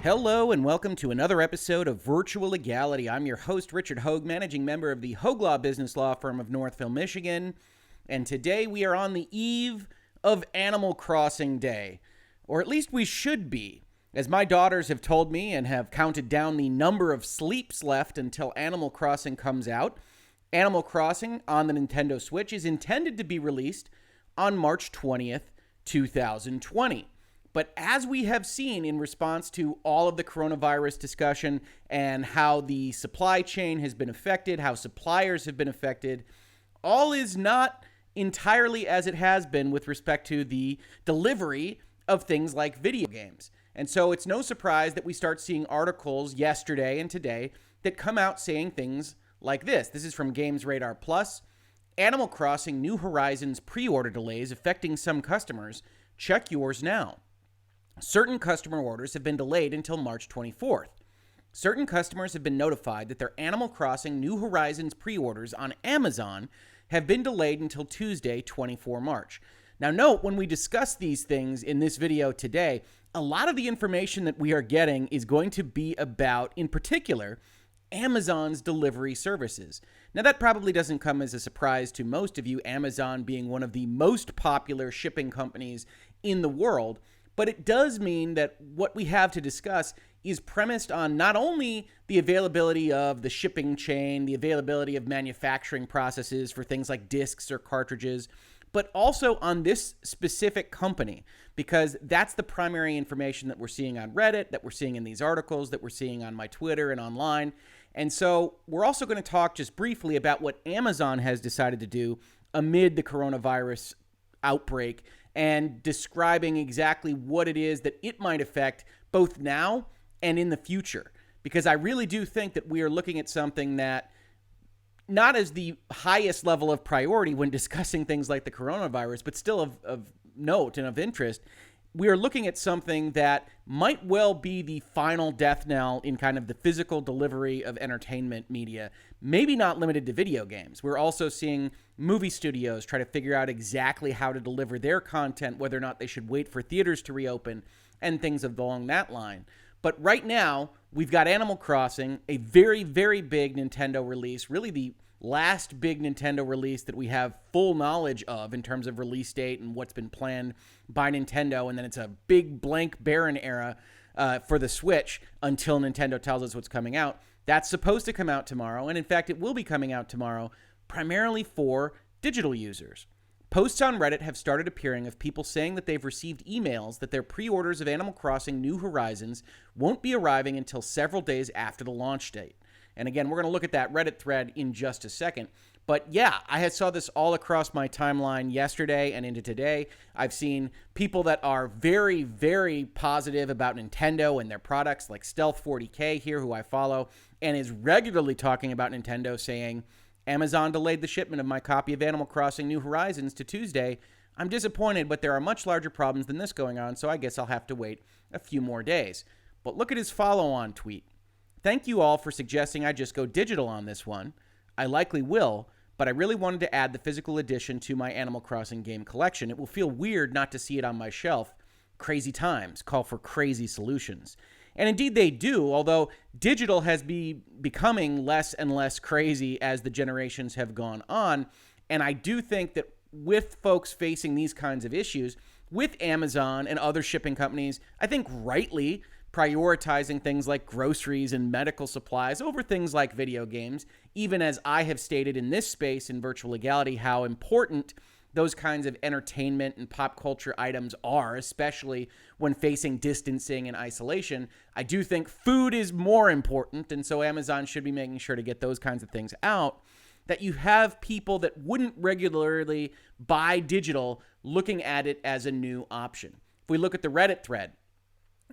Hello and welcome to another episode of Virtual Legality. I'm your host, Richard Hoeg, managing member of the Hoeg Law business law firm of Northville, Michigan. And today we are on the eve of Animal Crossing Day. Or at least we should be. As my daughters have told me and have counted down the number of sleeps left until Animal Crossing comes out, Animal Crossing on the Nintendo Switch is intended to be released on March 20th, 2020. But as we have seen in response to all of the coronavirus discussion and how the supply chain has been affected, how suppliers have been affected, all is not entirely as it has been with respect to the delivery of things like video games. And so it's no surprise that we start seeing articles yesterday and today that come out saying things like this. This is from GamesRadar Plus. Animal Crossing New Horizons pre-order delays affecting some customers. Check yours now. Certain customer orders have been delayed until March 24th. Certain customers have been notified that their Animal Crossing New Horizons pre-orders on Amazon have been delayed until Tuesday, 24 March. Now note, when we discuss these things in this video today, a lot of the information that we are getting is going to be about, in particular, Amazon's delivery services. Now that probably doesn't come as a surprise to most of you, Amazon being one of the most popular shipping companies in the world. But it does mean that what we have to discuss is premised on not only the availability of the shipping chain, the availability of manufacturing processes for things like discs or cartridges, but also on this specific company, because that's the primary information that we're seeing on Reddit, that we're seeing in these articles, that we're seeing on my Twitter and online. And so we're also going to talk just briefly about what Amazon has decided to do amid the coronavirus outbreak and describing exactly what it is that it might affect both now and in the future. Because I really do think that we are looking at something that, not as the highest level of priority when discussing things like the coronavirus, but still of note and of interest, we are looking at something that might well be the final death knell in kind of the physical delivery of entertainment media, maybe not limited to video games. We're also seeing movie studios try to figure out exactly how to deliver their content, whether or not they should wait for theaters to reopen and things along that line. But right now, we've got Animal Crossing, a very, very big Nintendo release, really the last big Nintendo release that we have full knowledge of in terms of release date and what's been planned by Nintendo. And then it's a big blank barren era for the Switch until Nintendo tells us what's coming out. That's supposed to come out tomorrow. And in fact, it will be coming out tomorrow, primarily for digital users. Posts on Reddit have started appearing of people saying that they've received emails that their pre-orders of Animal Crossing New Horizons won't be arriving until several days after the launch date. And again, we're going to look at that Reddit thread in just a second. But yeah, I saw this all across my timeline yesterday and into today. I've seen people that are very, very positive about Nintendo and their products, like Stealth40K here, who I follow, and is regularly talking about Nintendo, saying, Amazon delayed the shipment of my copy of Animal Crossing New Horizons to Tuesday. I'm disappointed, but there are much larger problems than this going on, so I guess I'll have to wait a few more days. But look at his follow-on tweet. Thank you all for suggesting I just go digital on this one. I likely will, but I really wanted to add the physical edition to my Animal Crossing game collection. It will feel weird not to see it on my shelf. Crazy times call for crazy solutions. And indeed they do, although digital has been becoming less and less crazy as the generations have gone on. And I do think that with folks facing these kinds of issues, with Amazon and other shipping companies, I think rightly prioritizing things like groceries and medical supplies over things like video games, even as I have stated in this space in Virtual Legality how important those kinds of entertainment and pop culture items are, especially when facing distancing and isolation. I do think food is more important, and so Amazon should be making sure to get those kinds of things out, that you have people that wouldn't regularly buy digital looking at it as a new option. If we look at the Reddit thread,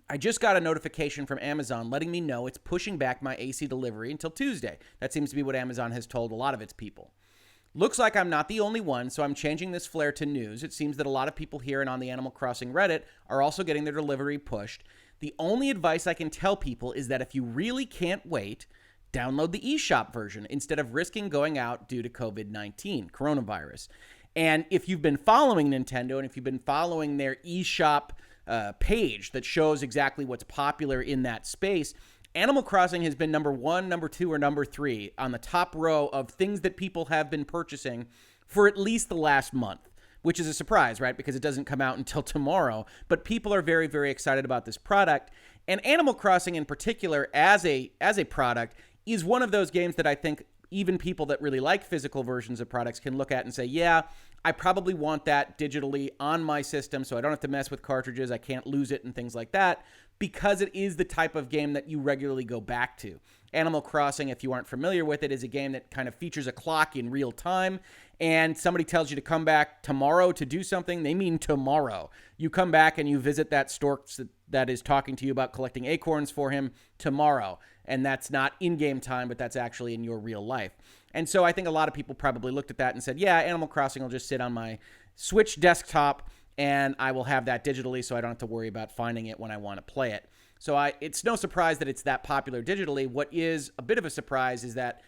I just got a notification from Amazon letting me know it's pushing back my AC delivery until Tuesday. That seems to be what Amazon has told a lot of its people. Looks like I'm not the only one, so I'm changing this flare to news. It seems that a lot of people here and on the Animal Crossing Reddit are also getting their delivery pushed. The only advice I can tell people is that if you really can't wait, download the eShop version instead of risking going out due to COVID-19, coronavirus. And if you've been following Nintendo and if you've been following their eShop page that shows exactly what's popular in that space, Animal Crossing has been number 1, number 2, or number 3 on the top row of things that people have been purchasing for at least the last month, which is a surprise, right? Because it doesn't come out until tomorrow. But people are very, very excited about this product. And Animal Crossing in particular, as a product, is one of those games that I think even people that really like physical versions of products can look at and say, yeah, I probably want that digitally on my system so I don't have to mess with cartridges, I can't lose it and things like that, because it is the type of game that you regularly go back to. Animal Crossing, if you aren't familiar with it, is a game that kind of features a clock in real time, and somebody tells you to come back tomorrow to do something, they mean tomorrow. You come back and you visit that stork that is talking to you about collecting acorns for him tomorrow, and that's not in-game time, but that's actually in your real life. And so I think a lot of people probably looked at that and said, yeah, Animal Crossing will just sit on my Switch desktop, and I will have that digitally so I don't have to worry about finding it when I want to play it. So it's no surprise that it's that popular digitally. What is a bit of a surprise is that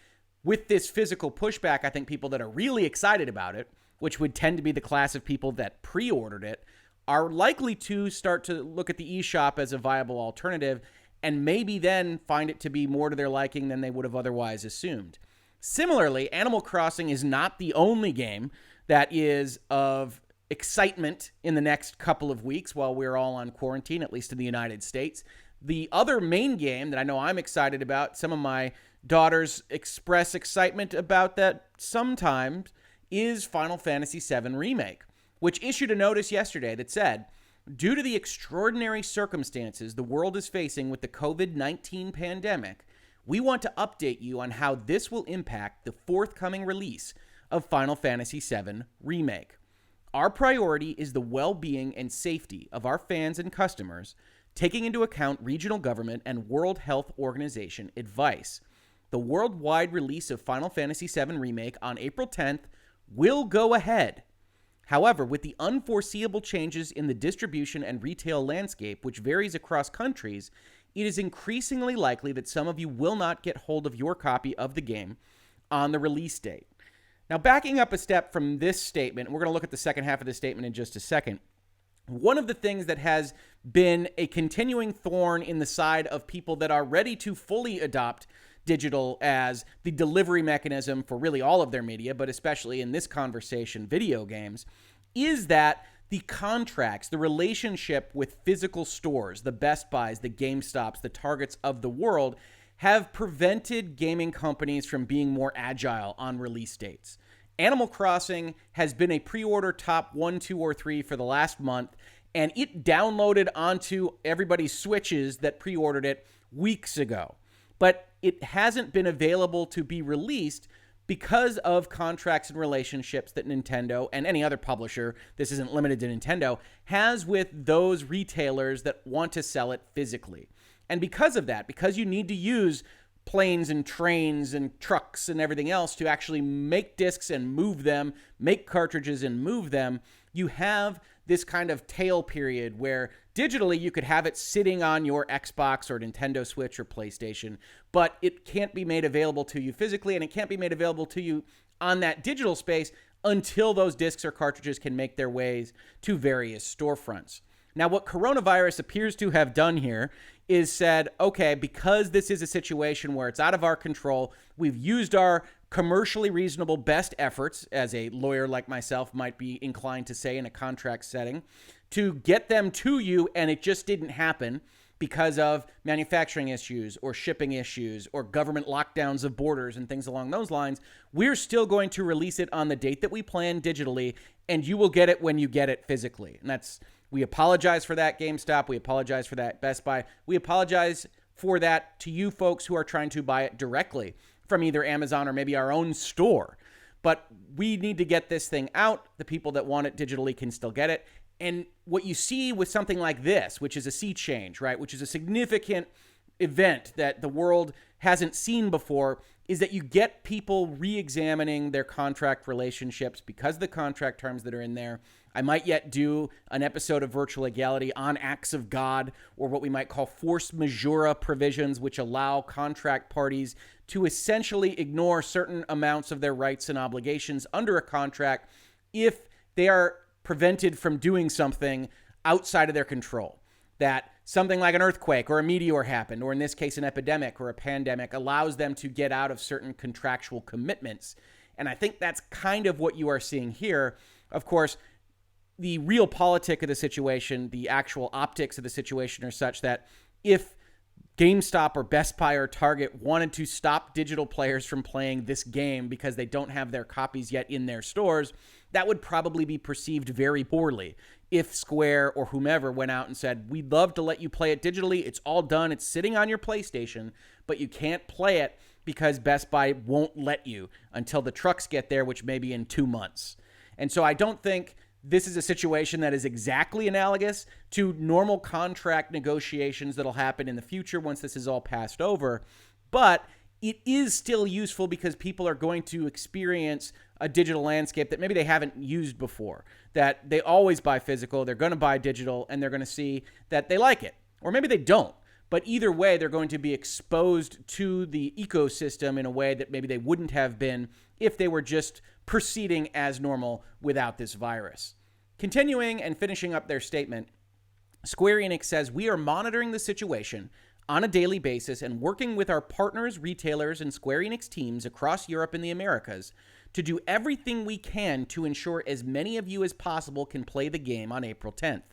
with this physical pushback, I think people that are really excited about it, which would tend to be the class of people that pre-ordered it, are likely to start to look at the eShop as a viable alternative and maybe then find it to be more to their liking than they would have otherwise assumed. Similarly, Animal Crossing is not the only game that is of excitement in the next couple of weeks while we're all on quarantine, at least in the United States. The other main game that I know I'm excited about, some of my daughters express excitement about that sometimes, is Final Fantasy VII Remake, which issued a notice yesterday that said, due to the extraordinary circumstances the world is facing with the COVID-19 pandemic, we want to update you on how this will impact the forthcoming release of Final Fantasy VII Remake. Our priority is the well-being and safety of our fans and customers, taking into account regional government and World Health Organization advice. The worldwide release of Final Fantasy VII Remake on April 10th will go ahead. However, with the unforeseeable changes in the distribution and retail landscape, which varies across countries, it is increasingly likely that some of you will not get hold of your copy of the game on the release date. Now, backing up a step from this statement, we're going to look at the second half of this statement in just a second. One of the things that has been a continuing thorn in the side of people that are ready to fully adopt digital as the delivery mechanism for really all of their media, but especially in this conversation, video games, is that the contracts, the relationship with physical stores, the Best Buys, the GameStops, the Targets of the world, have prevented gaming companies from being more agile on release dates. Animal Crossing has been a pre-order top 1, 2, or 3 for the last month, and it downloaded onto everybody's Switches that pre-ordered it weeks ago. But it hasn't been available to be released because of contracts and relationships that Nintendo and any other publisher, this isn't limited to Nintendo, has with those retailers that want to sell it physically. And because of that, because you need to use planes and trains and trucks and everything else to actually make discs and move them, make cartridges and move them, you have this kind of tail period where digitally you could have it sitting on your Xbox or Nintendo Switch or PlayStation, but it can't be made available to you physically, and it can't be made available to you on that digital space until those discs or cartridges can make their ways to various storefronts. Now, what coronavirus appears to have done here is said, okay, because this is a situation where it's out of our control, we've used our commercially reasonable best efforts, as a lawyer like myself might be inclined to say in a contract setting, to get them to you, and it just didn't happen because of manufacturing issues or shipping issues or government lockdowns of borders and things along those lines. We're still going to release it on the date that we plan digitally, and you will get it when you get it physically. And we apologize for that, GameStop. We apologize for that, Best Buy. We apologize for that to you folks who are trying to buy it directly from either Amazon or maybe our own store. But we need to get this thing out. The people that want it digitally can still get it. And what you see with something like this, which is a sea change, right, which is a significant event that the world hasn't seen before, is that you get people re-examining their contract relationships because of the contract terms that are in there. I might yet do an episode of Virtual Legality on acts of God, or what we might call force majeure provisions, which allow contract parties to essentially ignore certain amounts of their rights and obligations under a contract if they are prevented from doing something outside of their control. That something like an earthquake or a meteor happened, or in this case, an epidemic or a pandemic, allows them to get out of certain contractual commitments. And I think that's kind of what you are seeing here. Of course, the real politic of the situation, the actual optics of the situation are such that if GameStop or Best Buy or Target wanted to stop digital players from playing this game because they don't have their copies yet in their stores, that would probably be perceived very poorly if Square or whomever went out and said, we'd love to let you play it digitally. It's all done. It's sitting on your PlayStation, but you can't play it because Best Buy won't let you until the trucks get there, which may be in 2 months. And so I don't think this is a situation that is exactly analogous to normal contract negotiations that'll happen in the future once this is all passed over. But it is still useful because people are going to experience a digital landscape that maybe they haven't used before, that they always buy physical, they're going to buy digital, and they're going to see that they like it. Or maybe they don't. But either way, they're going to be exposed to the ecosystem in a way that maybe they wouldn't have been if they were just proceeding as normal without this virus. Continuing and finishing up their statement, Square Enix says, we are monitoring the situation on a daily basis and working with our partners, retailers, and Square Enix teams across Europe and the Americas to do everything we can to ensure as many of you as possible can play the game on April 10th.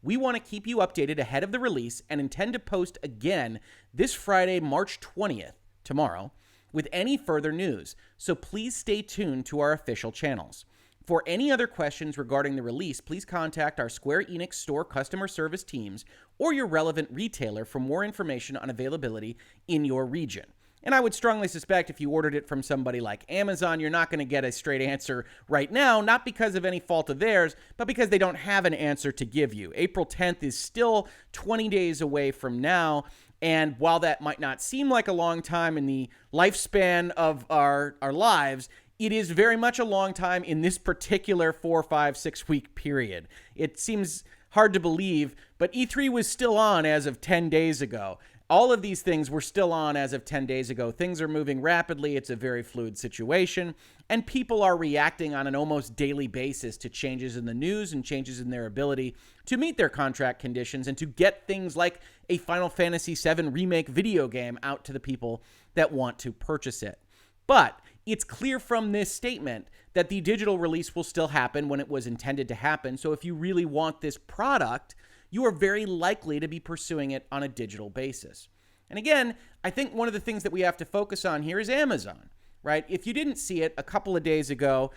We want to keep you updated ahead of the release and intend to post again this Friday, March 20th, tomorrow, with any further news, so please stay tuned to our official channels. For any other questions regarding the release, please contact our Square Enix store customer service teams or your relevant retailer for more information on availability in your region. And I would strongly suspect if you ordered it from somebody like Amazon, you're not going to get a straight answer right now, not because of any fault of theirs, but because they don't have an answer to give you. April 10th is still 20 days away from now. And while that might not seem like a long time in the lifespan of our lives, it is very much a long time in this particular 4, 5, 6 week period. It seems hard to believe, but E3 was still on as of 10 days ago. All of these things were still on as of 10 days ago. Things are moving rapidly. It's a very fluid situation, and people are reacting on an almost daily basis to changes in the news and changes in their ability to meet their contract conditions and to get things like a Final Fantasy VII Remake video game out to the people that want to purchase it. But it's clear from this statement that the digital release will still happen when it was intended to happen. So if you really want this product, you are very likely to be pursuing it on a digital basis. And again, I think one of the things that we have to focus on here is Amazon, right? If you didn't see it, a couple of days ago,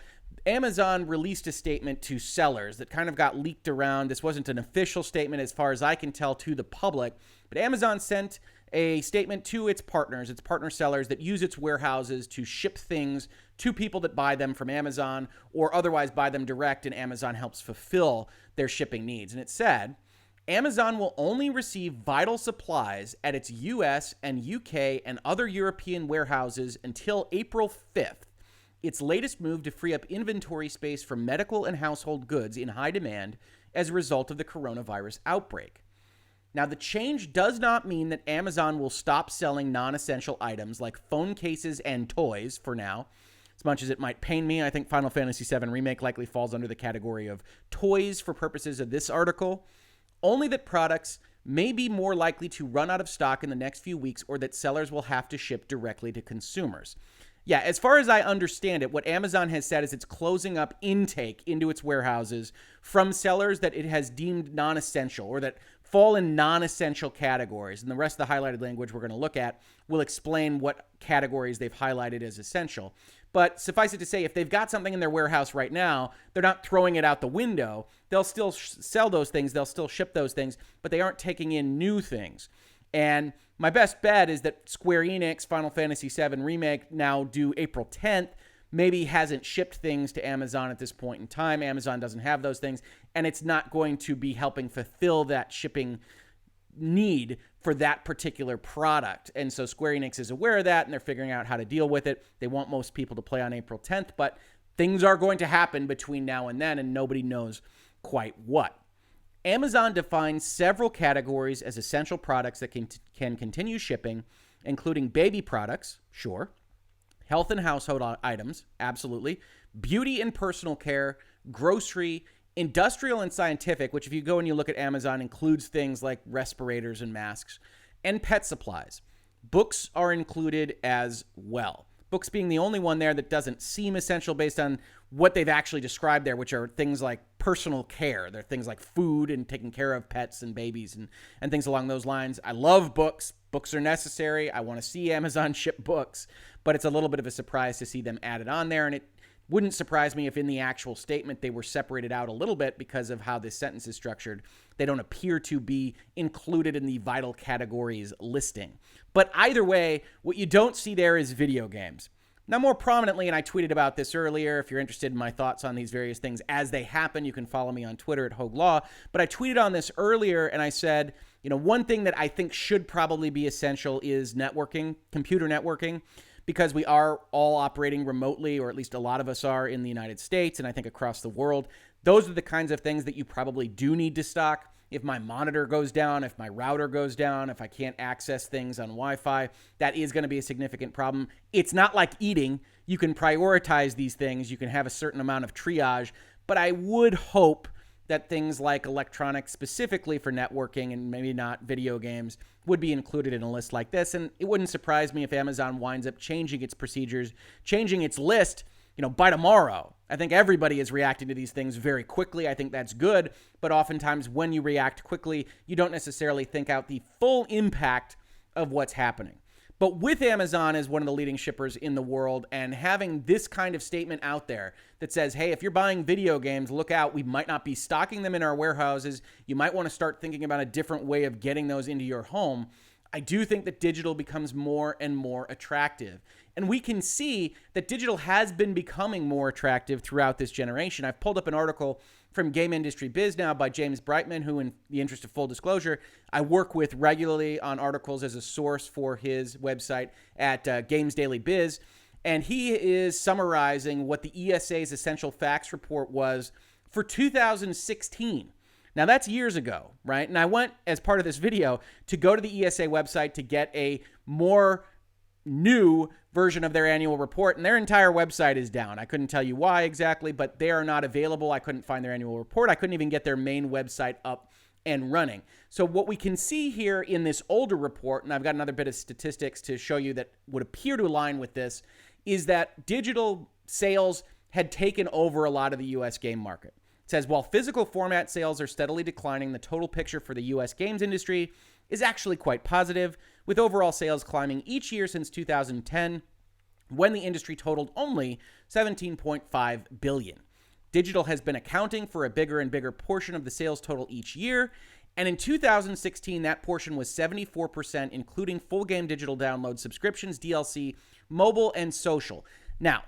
Amazon released a statement to sellers that kind of got leaked around. This wasn't an official statement as far as I can tell to the public, but Amazon sent a statement to its partners, its partner sellers that use its warehouses to ship things to people that buy them from Amazon or otherwise buy them direct, and Amazon helps fulfill their shipping needs. And it said, Amazon will only receive vital supplies at its US and UK and other European warehouses until April 5th, its latest move to free up inventory space for medical and household goods in high demand as a result of the coronavirus outbreak. Now, the change does not mean that Amazon will stop selling non-essential items like phone cases and toys for now. As much as it might pain me, I think Final Fantasy VII Remake likely falls under the category of toys for purposes of this article. Only that products may be more likely to run out of stock in the next few weeks or that sellers will have to ship directly to consumers. Yeah, as far as I understand it, what Amazon has said is it's closing up intake into its warehouses from sellers that it has deemed non-essential or that fall in non-essential categories. And the rest of the highlighted language we're going to look at will explain what categories they've highlighted as essential. But suffice it to say, if they've got something in their warehouse right now, they're not throwing it out the window. They'll still sell those things. They'll still ship those things, but they aren't taking in new things. And my best bet is that Square Enix, Final Fantasy VII Remake, now due April 10th, maybe hasn't shipped things to Amazon at this point in time. Amazon doesn't have those things, and it's not going to be helping fulfill that shipping need for that particular product. And so Square Enix is aware of that, and they're figuring out how to deal with it. They want most people to play on April 10th, but things are going to happen between now and then, and nobody knows quite what. Amazon defines several categories as essential products that can continue shipping, including baby products, sure, health and household items, absolutely, beauty and personal care, grocery, Industrial and scientific, which if you go and you look at Amazon, includes things like respirators and masks, and pet supplies. Books are included as well. Books being the only one there that doesn't seem essential based on what they've actually described there, which are things like personal care. They're things like food and taking care of pets and babies and things along those lines. I love books. Books are necessary. I want to see Amazon ship books, but it's a little bit of a surprise to see them added on there. And it wouldn't surprise me if in the actual statement they were separated out a little bit because of how this sentence is structured. They don't appear to be included in the vital categories listing. But either way, what you don't see there is video games. Now, more prominently, and I tweeted about this earlier, if you're interested in my thoughts on these various things as they happen, you can follow me on Twitter at Hoeg Law. But I tweeted on this earlier, and I said, one thing that I think should probably be essential is networking, computer networking, because we are all operating remotely, or at least a lot of us are in the United States, and I think across the world. Those are the kinds of things that you probably do need to stock. If my monitor goes down, if my router goes down, if I can't access things on Wi-Fi, that is going to be a significant problem. It's not like eating. You can prioritize these things. You can have a certain amount of triage, but I would hope that things like electronics specifically for networking and maybe not video games would be included in a list like this. And it wouldn't surprise me if Amazon winds up changing its procedures, changing its list, by tomorrow. I think everybody is reacting to these things very quickly. I think that's good. But oftentimes when you react quickly, you don't necessarily think out the full impact of what's happening. But with Amazon as one of the leading shippers in the world and having this kind of statement out there that says, hey, if you're buying video games, look out. We might not be stocking them in our warehouses. You might want to start thinking about a different way of getting those into your home. I do think that digital becomes more and more attractive. And we can see that digital has been becoming more attractive throughout this generation. I've pulled up an article from GamesIndustryBiz now by James Brightman, who, in the interest of full disclosure, I work with regularly on articles as a source for his website at GamesDailyBiz. And he is summarizing what the ESA's Essential Facts Report was for 2016. Now, that's years ago, right? And I went, as part of this video, to go to the ESA website to get a more new version of their annual report, and their entire website is down. I couldn't tell you why exactly, but they are not available. I couldn't find their annual report. I couldn't even get their main website up and running. So what we can see here in this older report, and I've got another bit of statistics to show you that would appear to align with this, is that digital sales had taken over a lot of the U.S. game market. It says, while physical format sales are steadily declining, the total picture for the U.S. games industry is actually quite positive, with overall sales climbing each year since 2010, when the industry totaled only $17.5 billion. Digital has been accounting for a bigger and bigger portion of the sales total each year, and in 2016, that portion was 74%, including full game digital download, subscriptions, DLC, mobile, and social. Now,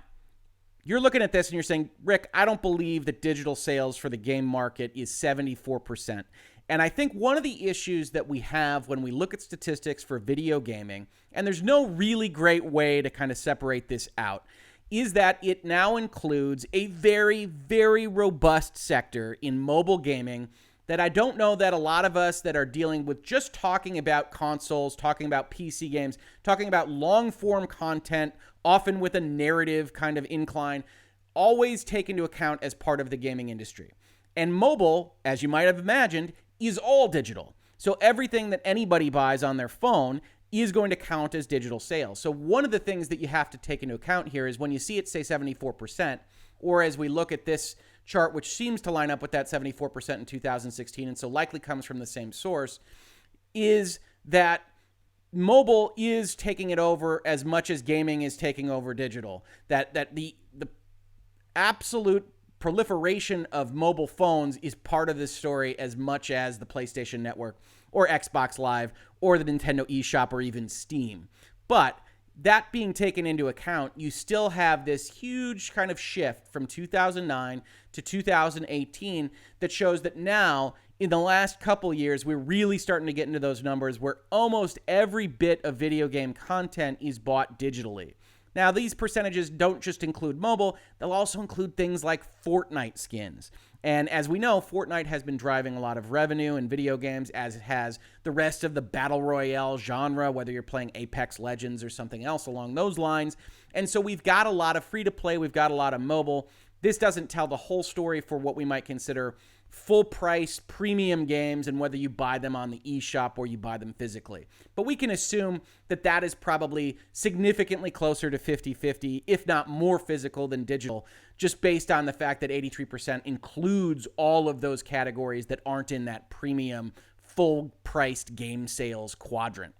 you're looking at this and you're saying, Rick, I don't believe that digital sales for the game market is 74%. And I think one of the issues that we have when we look at statistics for video gaming, and there's no really great way to kind of separate this out, is that it now includes a very, very robust sector in mobile gaming that I don't know that a lot of us that are dealing with just talking about consoles, talking about PC games, talking about long-form content, often with a narrative kind of incline, always take into account as part of the gaming industry. And mobile, as you might have imagined, is all digital. So everything that anybody buys on their phone is going to count as digital sales. So one of the things that you have to take into account here is when you see it say 74%, or as we look at this chart, which seems to line up with that 74% in 2016, and so likely comes from the same source, is that mobile is taking it over as much as gaming is taking over digital. That the absolute proliferation of mobile phones is part of this story as much as the PlayStation Network or Xbox Live or the Nintendo eShop or even Steam. But that being taken into account, you still have this huge kind of shift from 2009 to 2018 that shows that now, in the last couple years, we're really starting to get into those numbers where almost every bit of video game content is bought digitally. Now, these percentages don't just include mobile, they'll also include things like Fortnite skins. And as we know, Fortnite has been driving a lot of revenue in video games, as it has the rest of the Battle Royale genre, whether you're playing Apex Legends or something else along those lines. And so we've got a lot of free-to-play, we've got a lot of mobile, this doesn't tell the whole story for what we might consider full price premium games and whether you buy them on the eShop or you buy them physically. But we can assume that that is probably significantly closer to 50-50, if not more physical than digital, just based on the fact that 83% includes all of those categories that aren't in that premium full-priced game sales quadrant.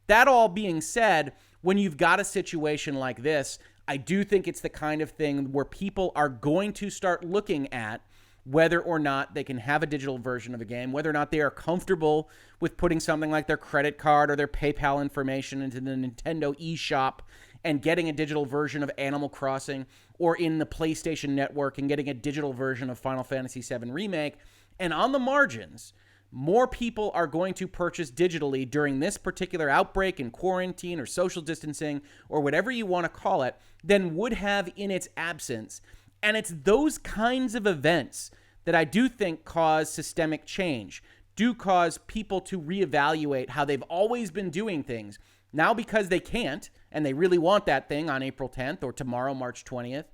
That all being said, when you've got a situation like this, I do think it's the kind of thing where people are going to start looking at whether or not they can have a digital version of a game, whether or not they are comfortable with putting something like their credit card or their PayPal information into the Nintendo eShop and getting a digital version of Animal Crossing, or in the PlayStation Network and getting a digital version of Final Fantasy VII Remake. And on the margins, more people are going to purchase digitally during this particular outbreak and quarantine or social distancing or whatever you want to call it than would have in its absence. And it's those kinds of events that I do think cause systemic change, do cause people to reevaluate how they've always been doing things. Now because they can't, and they really want that thing on April 10th or tomorrow, March 20th,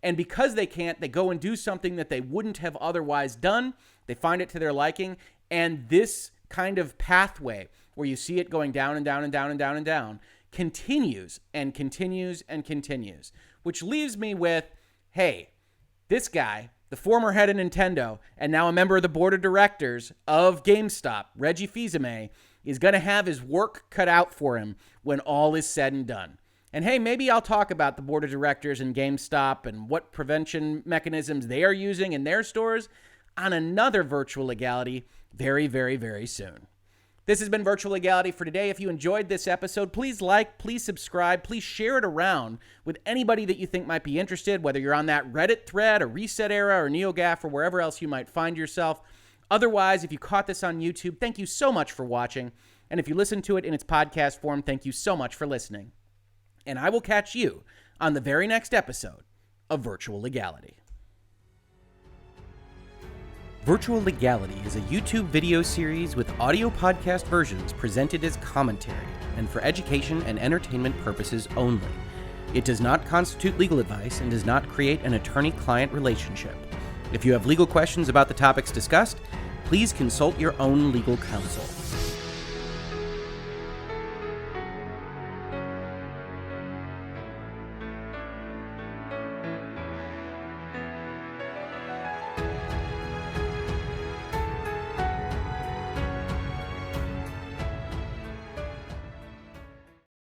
and because they can't, they go and do something that they wouldn't have otherwise done. They find it to their liking, and this kind of pathway where you see it going down and down and down and down and down continues and continues and continues, which leaves me with, hey, this guy, the former head of Nintendo and now a member of the board of directors of GameStop, Reggie Fils-Aimé, is going to have his work cut out for him when all is said and done. And hey, maybe I'll talk about the board of directors and GameStop and what prevention mechanisms they are using in their stores on another Virtual Legality very, very, very soon. This has been Virtual Legality for today. If you enjoyed this episode, please like, please subscribe, please share it around with anybody that you think might be interested, whether you're on that Reddit thread or Reset Era or NeoGAF or wherever else you might find yourself. Otherwise, if you caught this on YouTube, thank you so much for watching. And if you listened to it in its podcast form, thank you so much for listening. And I will catch you on the very next episode of Virtual Legality. Virtual Legality is a YouTube video series with audio podcast versions presented as commentary and for education and entertainment purposes only. It does not constitute legal advice and does not create an attorney-client relationship. If you have legal questions about the topics discussed, please consult your own legal counsel.